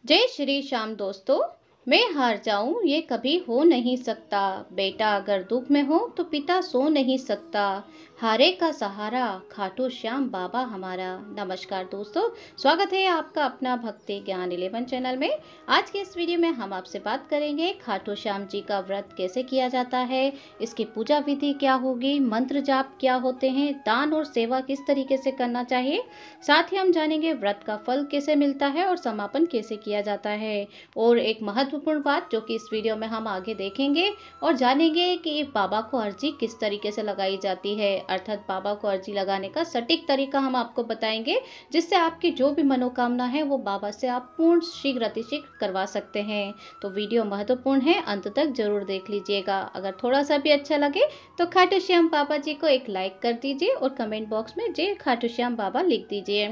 जय श्री श्याम दोस्तों। मैं हार जाऊं ये कभी हो नहीं सकता। बेटा अगर दुख में हो तो पिता सो नहीं सकता। हारे का सहारा खाटू श्याम बाबा हमारा। नमस्कार दोस्तों, स्वागत है आपका अपना भक्ति ज्ञान 11 चैनल में। आज के इस वीडियो में हम आपसे बात करेंगे खाटू श्याम जी का व्रत कैसे किया जाता है, इसकी पूजा विधि क्या होगी, मंत्र जाप क्या होते हैं, दान और सेवा किस तरीके से करना चाहिए। साथ ही हम जानेंगे व्रत का फल कैसे मिलता है और समापन कैसे किया जाता है। और एक महत्वपूर्ण बात जो कि इस वीडियो में हम आगे देखेंगे और जानेंगे कि बाबा को अर्जी किस तरीके से लगाई जाती है, अर्थात बाबा को अर्जी लगाने का सटीक तरीका हम आपको बताएंगे, जिससे आपकी जो भी मनोकामना है वो बाबा से आप पूर्ण शीघ्र अतिशीघ्र करवा सकते हैं। तो वीडियो महत्वपूर्ण है, अंत तक जरूर देख लीजिएगा। अगर थोड़ा सा भी अच्छा लगे तो खाटू श्याम बाबा जी को एक लाइक कर दीजिए और कमेंट बॉक्स में जय खाटू श्याम बाबा लिख दीजिए।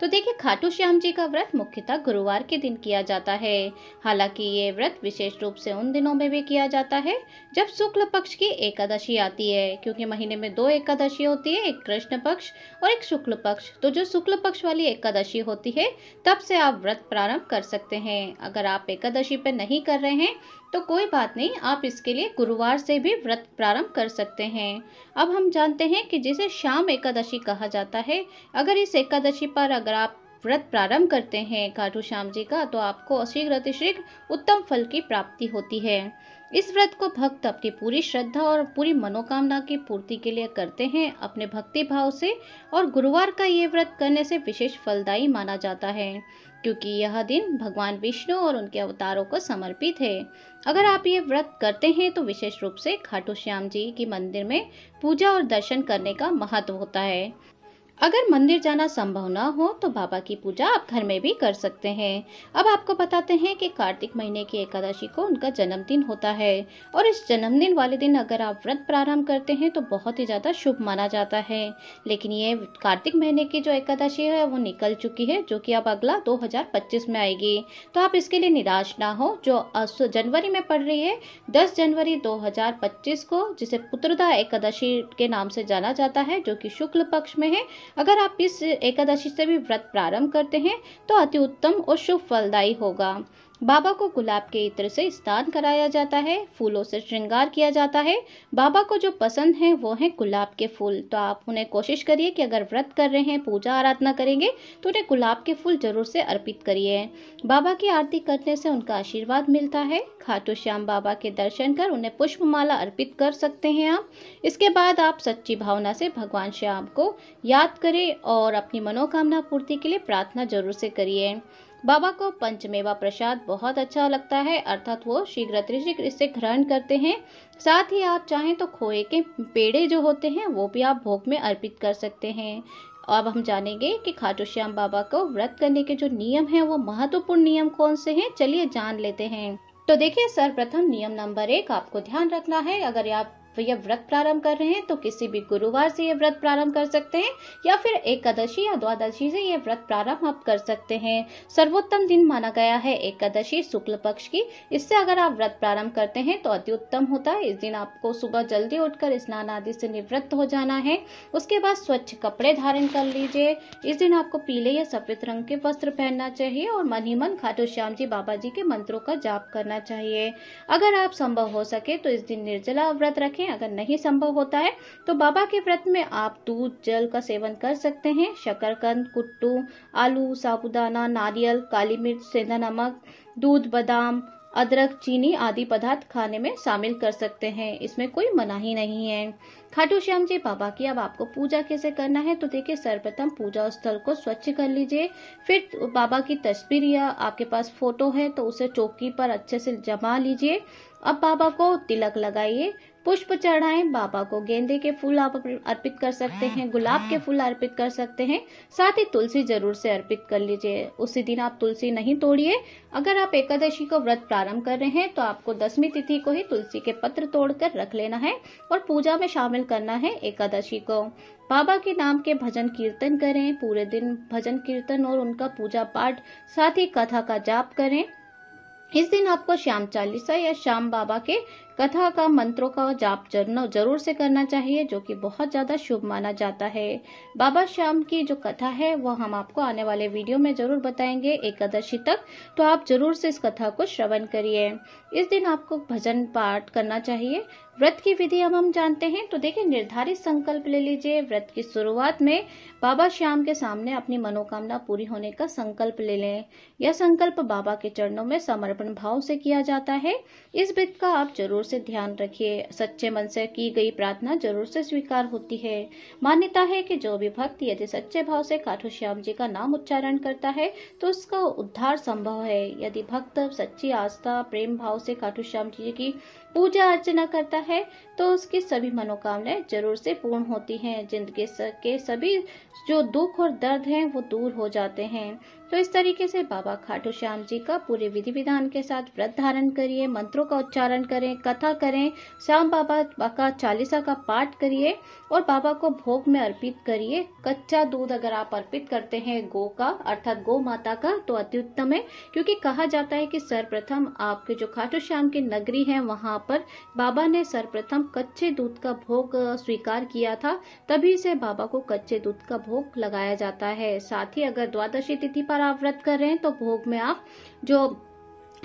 तो देखिए, खाटू श्याम जी का व्रत मुख्यतः गुरुवार के दिन किया जाता है। हालांकि ये व्रत विशेष रूप से उन दिनों में भी किया जाता है जब शुक्ल पक्ष की एकादशी आती है, क्योंकि महीने में 2 एकादशी होती है, एक कृष्ण पक्ष और एक शुक्ल पक्ष। तो जो शुक्ल पक्ष वाली एकादशी होती है तब से आप व्रत प्रारंभ कर सकते हैं। अगर आप एकादशी पे नहीं कर रहे हैं तो कोई बात नहीं, आप इसके लिए गुरुवार से भी व्रत प्रारंभ कर सकते हैं। अब हम जानते हैं कि जिसे शाम एकादशी कहा जाता है, अगर इस एकादशी पर अगर आप व्रत प्रारंभ करते हैं खाटू श्याम जी का, तो आपको शीघ्र अतिशीघ्र उत्तम फल की प्राप्ति होती है। इस व्रत को भक्त अपनी पूरी श्रद्धा और पूरी मनोकामना की पूर्ति के लिए करते हैं, अपने भक्ति भाव से। और गुरुवार का ये व्रत करने से विशेष फलदायी माना जाता है, क्योंकि यह दिन भगवान विष्णु और उनके अवतारों को समर्पित है। अगर आप ये व्रत करते हैं तो विशेष रूप से खाटू श्याम जी की मंदिर में पूजा और दर्शन करने का महत्व होता है। अगर मंदिर जाना संभव ना हो तो बाबा की पूजा आप घर में भी कर सकते हैं। अब आपको बताते हैं कि कार्तिक महीने की एकादशी को उनका जन्मदिन होता है, और इस जन्मदिन वाले दिन अगर आप व्रत प्रारंभ करते हैं तो बहुत ही ज्यादा शुभ माना जाता है। लेकिन ये कार्तिक महीने की जो एकादशी है वो निकल चुकी है, जो कि अब अगला 2025 में आएगी। तो आप इसके लिए निराश ना हो। जो जनवरी में पड़ रही है 10 जनवरी 2025 को, जिसे पुत्रदा एकादशी के नाम से जाना जाता है, जो कि शुक्ल पक्ष में है, अगर आप इस एकादशी से भी व्रत प्रारंभ करते हैं तो अति उत्तम और शुभ फलदायी होगा। बाबा को गुलाब के इत्र से स्नान कराया जाता है, फूलों से श्रृंगार किया जाता है। बाबा को जो पसंद है वो है गुलाब के फूल। तो आप उन्हें कोशिश करिए कि अगर व्रत कर रहे हैं, पूजा आराधना करेंगे, तो उन्हें गुलाब के फूल जरूर से अर्पित करिए। बाबा की आरती करने से उनका आशीर्वाद मिलता है। खाटू श्याम बाबा के दर्शन कर उन्हें पुष्पमाला अर्पित कर सकते हैं आप। इसके बाद आप सच्ची भावना से भगवान श्याम को याद करें और अपनी मनोकामना पूर्ति के लिए प्रार्थना जरूर से करिए। बाबा को पंचमेवा प्रसाद बहुत अच्छा लगता है, अर्थात वो शीघ्र अतिशीघ्र इसे ग्रहण करते हैं। साथ ही आप चाहें तो खोए के पेड़े जो होते हैं वो भी आप भोग में अर्पित कर सकते हैं। अब हम जानेंगे कि खाटू श्याम बाबा को व्रत करने के जो नियम हैं वो महत्वपूर्ण नियम कौन से हैं, चलिए जान लेते हैं। तो देखिए, सर्वप्रथम नियम नंबर 1 आपको ध्यान रखना है। अगर आप यह व्रत प्रारंभ कर रहे हैं तो किसी भी गुरुवार से यह व्रत प्रारंभ कर सकते हैं, या फिर एकादशी या द्वादशी से यह व्रत प्रारंभ आप कर सकते हैं। सर्वोत्तम दिन माना गया है एकादशी शुक्ल पक्ष की। इससे अगर आप व्रत प्रारंभ करते हैं तो अति उत्तम होता है। इस दिन आपको सुबह जल्दी उठकर स्नान आदि से निवृत्त हो जाना है। उसके बाद स्वच्छ कपड़े धारण कर लीजिए। इस दिन आपको पीले या सफेद रंग के वस्त्र पहनना चाहिए और मन ही मन खाटू श्याम जी बाबा जी के मंत्रों का जाप करना चाहिए। अगर आप संभव हो सके तो इस दिन निर्जला व्रत रखें। अगर नहीं संभव होता है तो बाबा के व्रत में आप दूध जल का सेवन कर सकते हैं। शकरकंद, कुट्टू, आलू, साबूदाना, नारियल, काली मिर्च, सेंधा नमक, दूध, बादाम, अदरक, चीनी आदि पदार्थ खाने में शामिल कर सकते हैं। इसमें कोई मनाही नहीं है। खाटू श्याम जी बाबा की अब आपको पूजा कैसे करना है, तो देखिए, सर्वप्रथम पूजा स्थल को स्वच्छ कर लीजिए। फिर बाबा की तस्वीर या आपके पास फोटो है तो उसे चौकी पर अच्छे से जमा लीजिए। अब बाबा को तिलक लगाइए, पुष्प चढ़ाएं। बाबा को गेंदे के फूल आप अर्पित कर सकते हैं, गुलाब के फूल अर्पित कर सकते हैं। साथ ही तुलसी जरूर से अर्पित कर लीजिए। उसी दिन आप तुलसी नहीं तोड़िए। अगर आप एकादशी को व्रत प्रारंभ कर रहे हैं तो आपको 10वीं तिथि को ही तुलसी के पत्र तोड़कर रख लेना है और पूजा में शामिल करना है एकादशी को। बाबा के नाम के भजन कीर्तन करें। पूरे दिन भजन कीर्तन और उनका पूजा पाठ, साथ ही कथा का जाप करें। इस दिन आपको श्याम चालीसा या श्याम बाबा के कथा का मंत्रों का जाप जरूर से करना चाहिए, जो कि बहुत ज्यादा शुभ माना जाता है। बाबा श्याम की जो कथा है वो हम आपको आने वाले वीडियो में जरूर बताएंगे एकादशी तक, तो आप जरूर से इस कथा को श्रवण करिए। इस दिन आपको भजन पाठ करना चाहिए। व्रत की विधि हम जानते हैं, तो देखिए निर्धारित संकल्प ले लीजिए। व्रत की शुरुआत में बाबा श्याम के सामने अपनी मनोकामना पूरी होने का संकल्प ले लें। यह संकल्प बाबा के चरणों में समर्पण भाव से किया जाता है। इस विधि का आप जरूर से ध्यान रखिए। सच्चे मन से की गई प्रार्थना जरूर से स्वीकार होती है। मान्यता है कि जो भी भक्त यदि सच्चे भाव से खाटू श्याम जी का नाम उच्चारण करता है तो उसका उद्धार संभव है। यदि भक्त सच्ची आस्था प्रेम भाव से खाटू श्याम जी की पूजा अर्चना करता है तो उसकी सभी मनोकामनाएं जरूर से पूर्ण होती हैं। जिंदगी के सभी जो दुख और दर्द हैं वो दूर हो जाते हैं। तो इस तरीके से बाबा खाटू श्याम जी का पूरे विधि विधान के साथ व्रत धारण करिए, मंत्रों का उच्चारण करें, कथा करें, श्याम बाबा का चालीसा का पाठ करिए और बाबा को भोग में अर्पित करिए। कच्चा दूध अगर आप अर्पित करते हैं गौ का अर्थात गौ माता का तो अति उत्तम है, क्योंकि कहा जाता है कि सर्वप्रथम आपके जो खाटू श्याम की नगरी है वहां पर बाबा ने सर्वप्रथम कच्चे दूध का भोग स्वीकार किया था, तभी से बाबा को कच्चे दूध का भोग लगाया जाता है। साथ ही अगर द्वादशी तिथि पर आप व्रत कर रहे हैं तो भोग में आप जो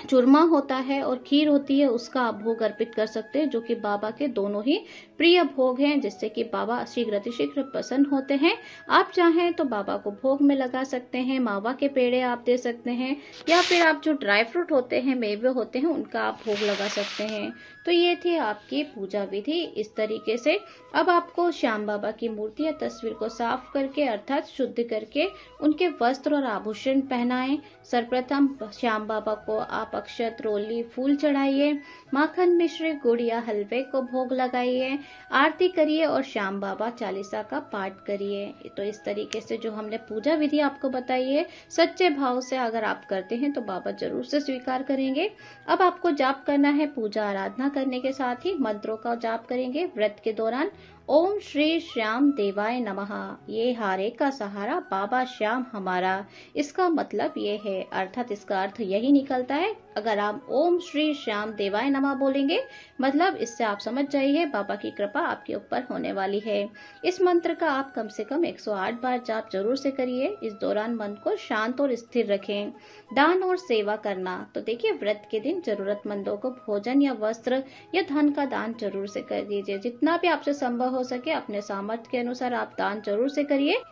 चूरमा होता है और खीर होती है उसका आप भोग अर्पित कर सकते हैं, जो कि बाबा के दोनों ही प्रिय भोग हैं, जिससे कि बाबा शीघ्र अतिशीघ्र प्रसन्न होते हैं। आप चाहें तो बाबा को भोग में लगा सकते हैं, मावा के पेड़े आप दे सकते हैं, या फिर आप जो ड्राई फ्रूट होते हैं, मेवे होते हैं, उनका आप भोग लगा सकते हैं। तो ये थी आपकी पूजा विधि। इस तरीके से अब आपको श्याम बाबा की मूर्ति या तस्वीर को साफ करके अर्थात शुद्ध करके उनके वस्त्र और आभूषण पहनाएं। सर्वप्रथम श्याम बाबा को आप अक्षत रोली फूल चढ़ाइए, माखन मिश्री गुड़ या हलवे को भोग लगाइए, आरती करिए और श्याम बाबा चालीसा का पाठ करिए। तो इस तरीके से जो हमने पूजा विधि आपको बताई है, सच्चे भाव से अगर आप करते हैं तो बाबा जरूर से स्वीकार करेंगे। अब आपको जाप करना है। पूजा आराधना करने के साथ ही मंत्रों का जाप करेंगे। व्रत के दौरान ओम श्री श्याम देवाय नमः, ये हारे का सहारा बाबा श्याम हमारा। इसका मतलब ये है, अर्थात इसका अर्थ यही निकलता है। अगर आप ओम श्री श्याम देवाय नमः बोलेंगे मतलब इससे आप समझ जाइए बाबा की कृपा आपके ऊपर होने वाली है। इस मंत्र का आप कम से कम 108 बार जाप जरूर से करिए। इस दौरान मन को शांत और स्थिर रखें। दान और सेवा करना, तो देखिए व्रत के दिन जरूरतमंदों को भोजन या वस्त्र या धन का दान जरूर से कर दीजिए। जितना भी आपसे संभव हो सके अपने सामर्थ्य के अनुसार आप दान जरूर से करिए।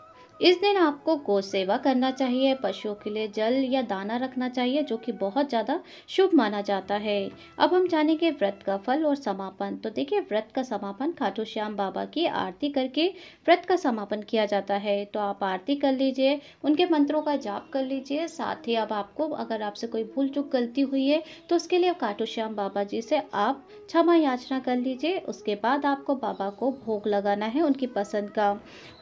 इस दिन आपको गौ सेवा करना चाहिए, पशुओं के लिए जल या दाना रखना चाहिए, जो कि बहुत ज़्यादा शुभ माना जाता है। अब हम जानेंगे व्रत का फल और समापन। तो देखिए व्रत का समापन खाटू श्याम बाबा की आरती करके व्रत का समापन किया जाता है। तो आप आरती कर लीजिए, उनके मंत्रों का जाप कर लीजिए। साथ ही अब आपको अगर आपसे कोई भूल चूक गलती हुई है तो उसके लिए खाटू श्याम बाबा जी से आप क्षमा याचना कर लीजिए। उसके बाद आपको बाबा को भोग लगाना है उनकी पसंद का।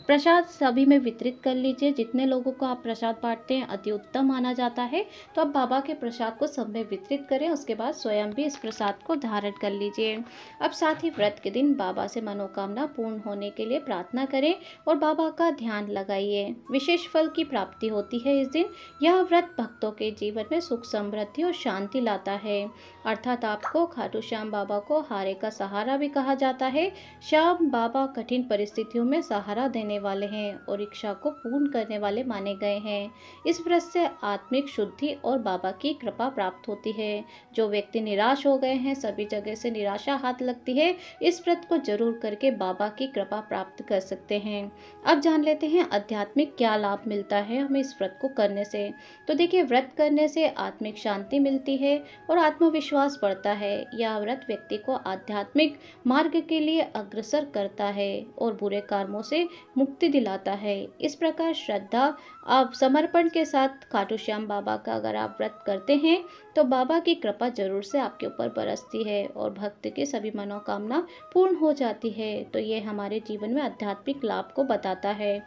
प्रसाद सभी में वितरित कर लीजिए। जितने लोगों को आप प्रसाद बांटते हैं अति उत्तम माना जाता है। तो आप बाबा के प्रसाद को सब में वितरित करें, उसके बाद स्वयं भी इस प्रसाद को धारण कर लीजिए। अब साथ ही व्रत के दिन बाबा से मनोकामना पूर्ण होने के लिए प्रार्थना करें और बाबा का ध्यान लगाइए। विशेष फल की प्राप्ति होती है इस दिन। यह व्रत भक्तों के जीवन में सुख समृद्धि और शांति लाता है। अर्थात आपको खाटू श्याम बाबा को हारे का सहारा भी कहा जाता है। श्याम बाबा कठिन परिस्थितियों में सहारा देने वाले हैं और इच्छा को पूर्ण करने वाले माने गए हैं। इस व्रत से आत्मिक शुद्धि और बाबा की कृपा प्राप्त होती है। जो व्यक्ति निराश हो गए हैं, सभी जगह से निराशा हाथ लगती है, इस व्रत को जरूर करके बाबा की कृपा प्राप्त कर सकते हैं। अब जान लेते हैं आध्यात्मिक क्या लाभ मिलता है हमें इस व्रत को करने से। तो देखिए व्रत करने से आत्मिक शांति मिलती है और आत्मविश्वास बढ़ता है। यह व्रत व्यक्ति को आध्यात्मिक मार्ग के लिए अग्रसर करता है और बुरे कर्मों से मुक्ति दिलाता है। इस प्रकार श्रद्धा आप समर्पण के साथ खाटू श्याम बाबा का अगर आप व्रत करते हैं तो बाबा की कृपा जरूर से आपके ऊपर बरसती है और भक्त के सभी मनोकामना पूर्ण हो जाती है। तो ये हमारे जीवन में आध्यात्मिक लाभ को बताता है।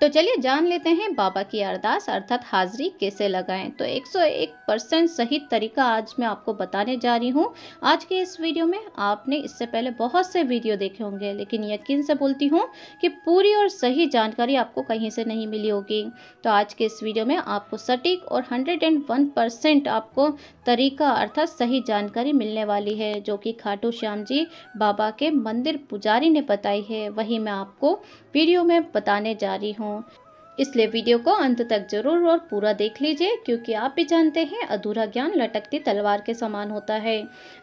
तो चलिए जान लेते हैं बाबा की अरदास अर्थात हाजिरी कैसे लगाएं। तो 101% सही तरीका आज मैं आपको बताने जा रही हूं। आज के इस वीडियो में आपने इससे पहले बहुत से वीडियो देखे होंगे, लेकिन यकीन से बोलती हूं कि पूरी और सही जानकारी आपको कहीं से नहीं मिली होगी। तो आज के इस वीडियो में आपको सटीक और 101% आपको तरीका अर्थात सही जानकारी मिलने वाली है, जो कि खाटू श्याम जी बाबा के मंदिर पुजारी ने बताई है। वही मैं आपको वीडियो में बताने जा रही हूँ। इसलिए वीडियो को अंत तक जरूर और पूरा देख लीजिए, क्योंकि आप भी जानते हैं अधूरा ज्ञान लटकती तलवार के समान होता है।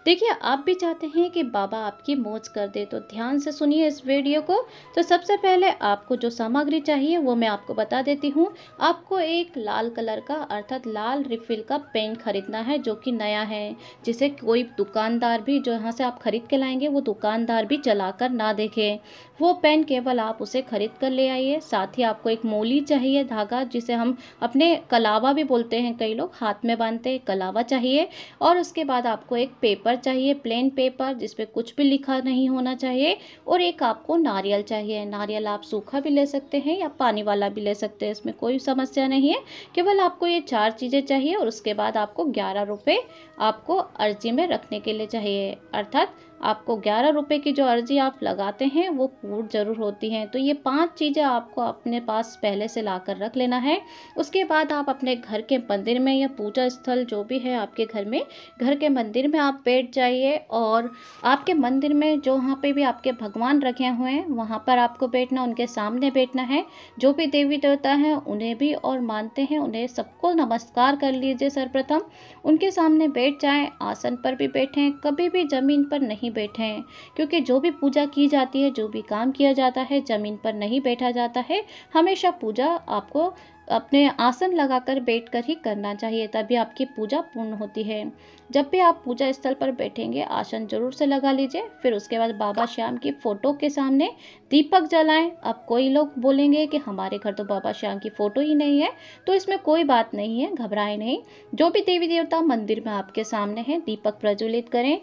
देखिए, आप भी चाहते हैं कि बाबा आपकी मौज कर दे, तो ध्यान से सुनिए इस वीडियो को। तो सबसे पहले आपको जो सामग्री चाहिए वो मैं आपको बता देती हूँ। आपको एक लाल कलर का अर्थात लाल रिफिल का पेन खरीदना है, जो कि नया है, जिसे कोई दुकानदार भी जो यहाँ से आप खरीद के लाएंगे वो दुकानदार भी चलाकर ना देखे। वो पेन केवल आप उसे खरीद कर ले आइए। साथ ही आपको एक मोली चाहिए, धागा जिसे हम अपने कलावा भी बोलते हैं, कई लोग हाथ में बांधते हैं, कलावा चाहिए। और उसके बाद आपको एक पेपर चाहिए, प्लेन पेपर जिसपे कुछ भी लिखा नहीं होना चाहिए। और एक आपको नारियल चाहिए। नारियल आप सूखा भी ले सकते हैं या पानी वाला भी ले सकते हैं, इसमें कोई समस्या नहीं है। केवल आपको ये 4 चीज़ें चाहिए। और उसके बाद आपको 11 रुपये आपको अर्जी में रखने के लिए चाहिए, अर्थात आपको 11 रुपये की जो अर्जी आप लगाते हैं वो पूर्ण जरूर होती हैं। तो ये 5 चीज़ें आपको अपने पास पहले से ला कर रख लेना है। उसके बाद आप अपने घर के मंदिर में या पूजा स्थल जो भी है आपके घर में, घर के मंदिर में आप बैठ जाइए। और आपके मंदिर में जो वहाँ पे भी आपके भगवान रखे हुए हैं वहाँ पर आपको बैठना, उनके सामने बैठना है। जो भी देवी देवता हैं उन्हें भी और मानते हैं उन्हें सबको नमस्कार कर लीजिए। सर्वप्रथम उनके सामने बैठ जाएं, आसन पर भी बैठें, कभी भी ज़मीन पर नहीं बैठें, क्योंकि जो भी पूजा की जाती है, जो भी काम किया जाता है, ज़मीन पर नहीं बैठा जाता है। हमेशा पूजा आपको अपने आसन लगाकर बैठकर ही करना चाहिए, तभी आपकी पूजा पूर्ण होती है। जब भी आप पूजा स्थल पर बैठेंगे आसन जरूर से लगा लीजिए। फिर उसके बाद बाबा श्याम की फ़ोटो के सामने दीपक जलाएं। अब कोई लोग बोलेंगे कि हमारे घर तो बाबा श्याम की फ़ोटो ही नहीं है, तो इसमें कोई बात नहीं है, घबराएं नहीं। जो भी देवी देवता मंदिर में आपके सामने हैं, दीपक प्रज्वलित करें।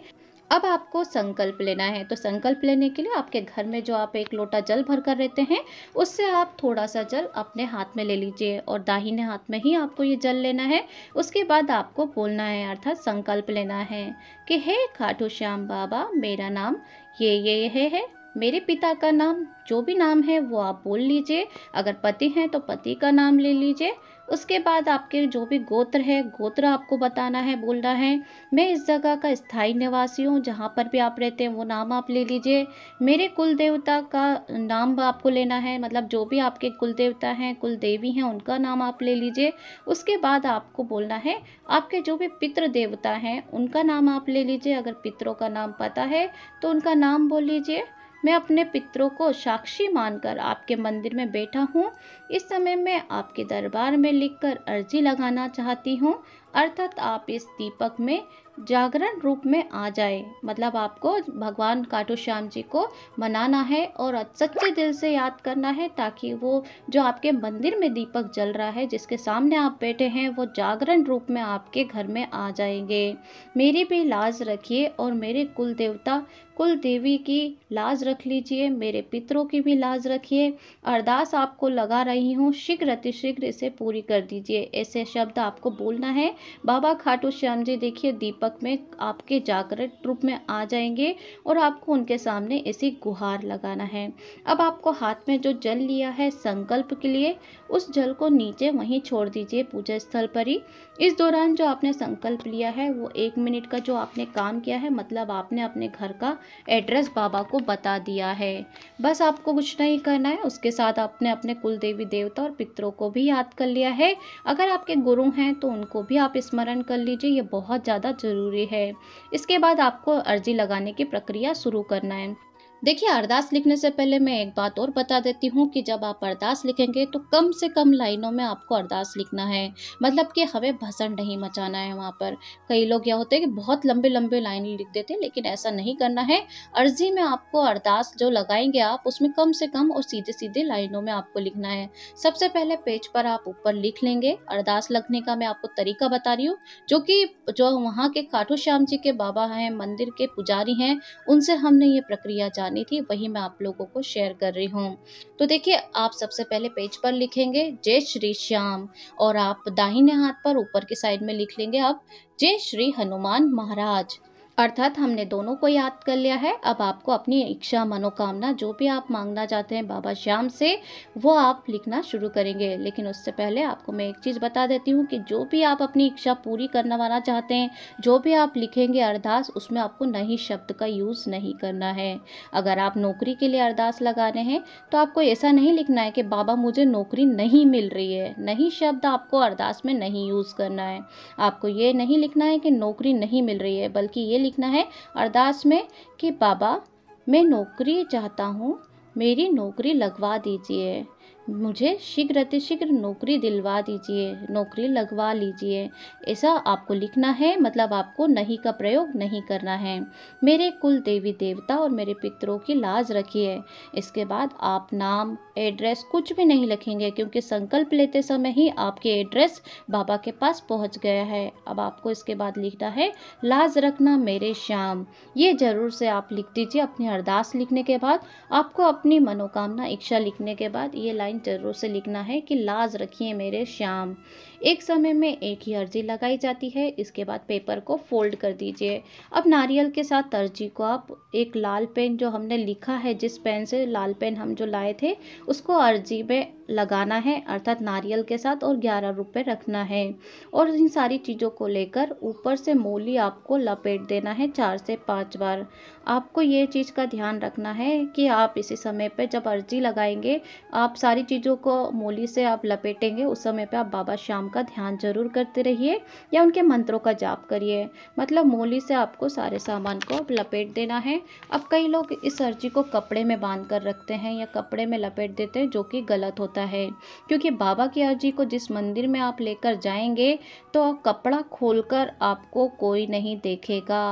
अब आपको संकल्प लेना है। तो संकल्प लेने के लिए आपके घर में जो आप एक लोटा जल भर कर रहते हैं, उससे आप थोड़ा सा जल अपने हाथ में ले लीजिए और दाहिने हाथ में ही आपको ये जल लेना है। उसके बाद आपको बोलना है अर्थात संकल्प लेना है कि हे खाटू श्याम बाबा, मेरा नाम ये है। मेरे पिता का नाम जो भी नाम है वो आप बोल लीजिए। अगर पति हैं तो पति का नाम ले लीजिए। उसके बाद आपके जो भी गोत्र है, गोत्र आपको बताना है, बोलना है। मैं इस जगह का स्थायी निवासी हूँ, जहाँ पर भी आप रहते हैं वो नाम आप ले लीजिए। मेरे कुल देवता का नाम आपको लेना है, मतलब जो भी आपके कुल देवता हैं, कुल देवी हैं, उनका नाम आप ले लीजिए। उसके बाद आपको बोलना है आपके जो भी पितृ देवता हैं उनका नाम आप ले लीजिए। अगर पितरों का नाम पता है तो उनका नाम बोल लीजिए। मैं अपने पितरों को साक्षी मानकर आपके मंदिर में बैठा हूँ। इस समय मैं आपके दरबार में लिखकर अर्जी लगाना चाहती हूँ, अर्थात आप इस दीपक में जागरण रूप में आ जाए। मतलब आपको भगवान खाटू श्याम जी को मनाना है और सच्चे दिल से याद करना है, ताकि वो जो आपके मंदिर में दीपक जल रहा है, जिसके सामने आप बैठे हैं, वो जागरण रूप में आपके घर में आ जाएंगे। मेरी भी लाज रखिए और मेरे कुल देवता कुल देवी की लाज रख लीजिए, मेरे पितरों की भी लाज रखिए। अरदास आपको लगा रही हूँ, शीघ्र अतिशीघ्र इसे पूरी कर दीजिए। ऐसे शब्द आपको बोलना है। बाबा खाटू श्याम जी देखिए दीपक में आपके जागृत रूप में आ जाएंगे और आपको उनके सामने ऐसी गुहार लगाना है। अब आपको हाथ में जो जल लिया है संकल्प के लिए, उस जल को नीचे वहीं छोड़ दीजिए पूजा स्थल पर ही। इस दौरान जो आपने संकल्प लिया है वो 1 मिनट का जो आपने काम किया है, मतलब आपने अपने घर का एड्रेस बाबा को बता दिया है। बस आपको कुछ नहीं करना है। उसके साथ आपने अपने कुल देवी देवता और पितरों को भी याद कर लिया है। अगर आपके गुरु हैं तो उनको भी आप स्मरण कर लीजिए, ये बहुत ज़्यादा ज़रूरी है। इसके बाद आपको अर्जी लगाने की प्रक्रिया शुरू करना है। देखिए, अरदास लिखने से पहले मैं एक बात और बता देती हूँ कि जब आप अरदास लिखेंगे तो कम से कम लाइनों में आपको अरदास लिखना है, मतलब कि हमें भसड़ नहीं मचाना है वहाँ पर। कई लोग क्या होते हैं कि बहुत लंबे लंबे लाइन लिख देते हैं, लेकिन ऐसा नहीं करना है। अर्जी में आपको अरदास जो लगाएंगे आप, उसमें कम से कम और सीधे सीधे लाइनों में आपको लिखना है। सबसे पहले पेज पर आप ऊपर लिख लेंगे। अरदास लिखने का मैं आपको तरीका बता रही हूँ, जो वहाँ के खाटू श्याम जी के बाबा हैं, मंदिर के पुजारी हैं, उनसे हमने ये प्रक्रिया जानी बतानी थी वही मैं आप लोगों को शेयर कर रही हूँ। तो देखिए, आप सबसे पहले पेज पर लिखेंगे जय श्री श्याम, और आप दाहिने हाथ पर ऊपर की साइड में लिख लेंगे आप जय श्री हनुमान महाराज। अर्थात हमने दोनों को याद कर लिया है। अब आपको अपनी इच्छा, मनोकामना, जो भी आप मांगना चाहते हैं बाबा श्याम से, वो आप लिखना शुरू करेंगे। लेकिन उससे पहले आपको मैं एक चीज़ बता देती हूँ कि जो भी आप अपनी इच्छा पूरी करवाना चाहते हैं, जो भी आप लिखेंगे अरदास, उसमें आपको नहीं शब्द का यूज़ नहीं करना है। अगर आप नौकरी के लिए अरदास लगा रहे हैं तो आपको ऐसा नहीं लिखना है कि बाबा मुझे नौकरी नहीं मिल रही है। नहीं शब्द आपको अरदास में नहीं यूज़ करना है। आपको ये नहीं लिखना है कि नौकरी नहीं मिल रही है, बल्कि ये लिखना है अरदास में कि बाबा मैं नौकरी चाहता हूँ, मेरी नौकरी लगवा दीजिए, मुझे शीघ्र अतिशीघ्र नौकरी दिलवा दीजिए, नौकरी लगवा लीजिए। ऐसा आपको लिखना है, मतलब आपको नहीं का प्रयोग नहीं करना है। मेरे कुल देवी देवता और मेरे पितरों की लाज रखिए। इसके बाद आप नाम, एड्रेस कुछ भी नहीं लिखेंगे, क्योंकि संकल्प लेते समय ही आपके एड्रेस बाबा के पास पहुंच गया है। अब आपको इसके बाद लिखना है लाज रखना मेरे श्याम। ये जरूर से आप लिख दीजिए। अपनी अरदास लिखने के बाद आपको अपनी मनोकामना, इच्छा लिखने के बाद ये लाइन जरूर से लिखना है कि लाज रखिए मेरे श्याम। एक समय में एक ही अर्जी लगाई जाती है। इसके बाद पेपर को फोल्ड कर दीजिए। अब नारियल के साथ अर्जी को आप एक लाल पेन, जो हमने लिखा है, जिस पेन से लाल पेन हम जो लाए थे, उसको अर्जी में लगाना है, अर्थात नारियल के साथ, और 11 रुपये रखना है। और इन सारी चीज़ों को लेकर ऊपर से मोली आपको लपेट देना है 4 से 5 बार। आपको ये चीज़ का ध्यान रखना है कि आप इसी समय पे जब अर्जी लगाएंगे, आप सारी चीज़ों को मोली से आप लपेटेंगे, उस समय पे आप बाबा श्याम का ध्यान जरूर करते रहिए या उनके मंत्रों का जाप करिए। मतलब मोली से आपको सारे सामान को लपेट देना है। अब कई लोग इस अर्जी को कपड़े में बांध कर रखते हैं या कपड़े में लपेट देते हैं, जो कि गलत होता है, क्योंकि बाबा की अर्जी को जिस मंदिर में आप लेकर जाएंगे तो कपड़ा खोलकर आपको कोई नहीं देखेगा।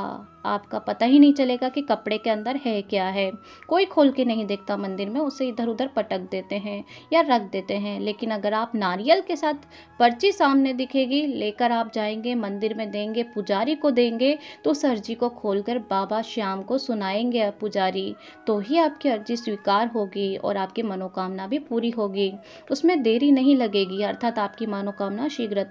आपका पता ही नहीं चलेगा कि कपड़े के अंदर है क्या है। कोई खोल के नहीं देखता मंदिर में, उसे इधर उधर पटक देते हैं या रख देते हैं। लेकिन अगर आप नारियल के साथ पर्ची सामने दिखेगी, लेकर आप जाएंगे मंदिर में, देंगे, पुजारी को देंगे, तो उस अर्जी को खोलकर बाबा श्याम को सुनाएंगे पुजारी, तो ही आपकी अर्जी स्वीकार होगी और आपकी मनोकामना भी पूरी होगी। उसमें देरी नहीं लगेगी, अर्थात आपकी मनोकामना शीघ्र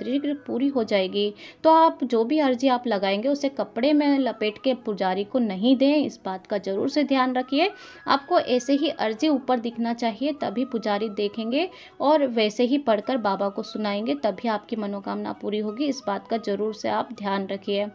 पूरी हो जाएगी। तो आप जो भी अर्जी आप लगाएंगे उसे कपड़े में लपेट के पुजारी को नहीं दें, इस बात का जरूर से ध्यान रखिए। आपको ऐसे ही अर्जी ऊपर दिखना चाहिए, तभी पुजारी देखेंगे, और वैसे ही पढ़कर बाबा को सुनाएंगे, तभी आपकी मनोकामना पूरी होगी। इस बात का जरूर से आप ध्यान रखिए।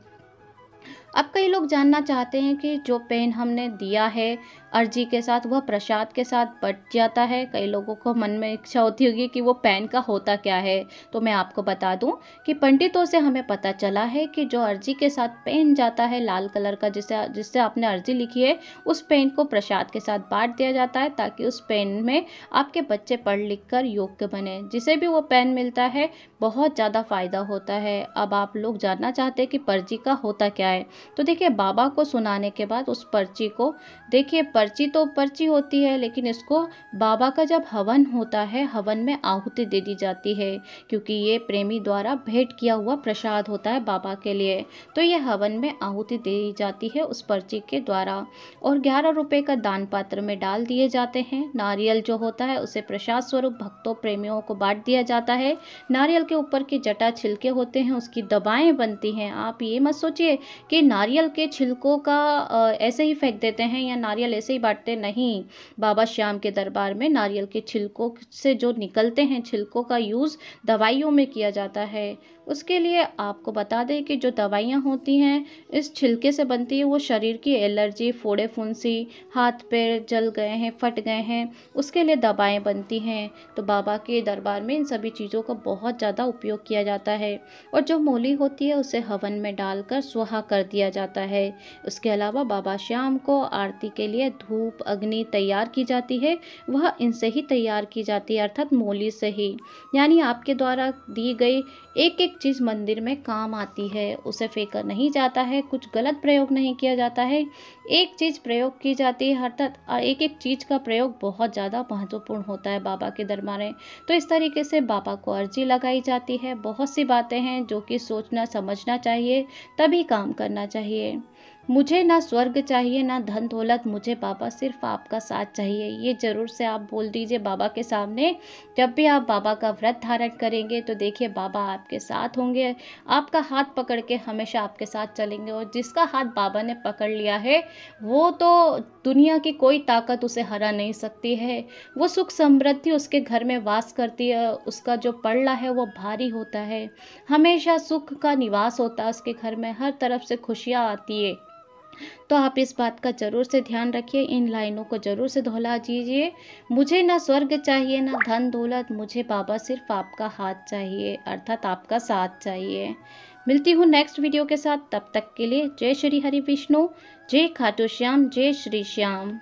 अब कई लोग जानना चाहते हैं कि जो पेन हमने दिया है अर्जी के साथ, वह प्रसाद के साथ बट जाता है। कई लोगों को मन में इच्छा होती होगी कि वो पेन का होता क्या है। तो मैं आपको बता दूं कि पंडितों से हमें पता चला है कि जो अर्जी के साथ पेन जाता है लाल कलर का, जिससे आपने अर्जी लिखी है, उस पेन को प्रसाद के साथ बांट दिया जाता है, ताकि उस पेन में आपके बच्चे पढ़ लिख कर योग्य बने। जिसे भी वो पेन मिलता है बहुत ज़्यादा फायदा होता है। अब आप लोग जानना चाहते हैं कि पर्ची का होता क्या है। तो देखिए, बाबा को सुनाने के बाद उस पर्ची को, देखिए पर्ची तो पर्ची होती है, लेकिन इसको बाबा का जब हवन होता है, हवन में आहुति दे दी जाती है, क्योंकि ये प्रेमी द्वारा भेंट किया हुआ प्रसाद होता है बाबा के लिए। तो ये हवन में आहुति दी जाती है उस पर्ची के द्वारा, और 11 रुपये का दान पात्र में डाल दिए जाते हैं। नारियल जो होता है उसे प्रसाद स्वरूप भक्तों, प्रेमियों को बांट दिया जाता है। नारियल के ऊपर की जटा छिलके होते हैं, उसकी दबाएं बनती हैं। आप ये मत सोचिए कि नारियल के छिलकों का ऐसे ही फेंक देते हैं या नारियल ऐसे ही बांटते, नहीं। बाबा श्याम के दरबार में नारियल के छिलकों से जो निकलते हैं, छिलकों का यूज़ दवाइयों में किया जाता है। उसके लिए आपको बता दें कि जो दवाइयाँ होती हैं इस छिलके से बनती है, वो शरीर की एलर्जी, फोड़े फुंसी, हाथ पैर जल गए हैं, फट गए हैं, उसके लिए दवाएं बनती हैं। तो बाबा के दरबार में इन सभी चीज़ों का बहुत ज़्यादा उपयोग किया जाता है। और जो मोली होती है उसे हवन में डालकर स्वाहा कर दिया जाता है। उसके अलावा बाबा श्याम को आरती के लिए धूप अग्नि तैयार की जाती है, वह इनसे ही तैयार की जाती है, अर्थात मोली से ही। यानी आपके द्वारा दी गई एक एक चीज़ मंदिर में काम आती है, उसे फेंका नहीं जाता है, कुछ गलत प्रयोग नहीं किया जाता है। एक चीज़ प्रयोग की जाती है, अर्थात एक एक चीज़ का प्रयोग बहुत ज़्यादा महत्वपूर्ण होता है बाबा के दरबार में। तो इस तरीके से बाबा को अर्जी लगाई जाती है। बहुत सी बातें हैं जो कि सोचना समझना चाहिए, तभी काम करना चाहिए। मुझे ना स्वर्ग चाहिए ना धन दौलत, मुझे बाबा सिर्फ आपका साथ चाहिए। ये ज़रूर से आप बोल दीजिए बाबा के सामने। जब भी आप बाबा का व्रत धारण करेंगे तो देखिए बाबा आपके साथ होंगे, आपका हाथ पकड़ के हमेशा आपके साथ चलेंगे। और जिसका हाथ बाबा ने पकड़ लिया है वो तो दुनिया की कोई ताकत उसे हरा नहीं सकती है। वो सुख समृद्धि उसके घर में वास करती है, उसका जो पलड़ा है वो भारी होता है, हमेशा सुख का निवास होता है उसके घर में, हर तरफ से खुशियाँ आती है। तो आप इस बात का ज़रूर से ध्यान रखिए, इन लाइनों को ज़रूर से दोहरा दीजिए। मुझे ना स्वर्ग चाहिए ना धन दौलत, मुझे बाबा सिर्फ आपका हाथ चाहिए, अर्थात आपका साथ चाहिए। मिलती हूँ नेक्स्ट वीडियो के साथ, तब तक के लिए जय श्री हरि विष्णु, जय खाटू श्याम, जय श्री श्याम।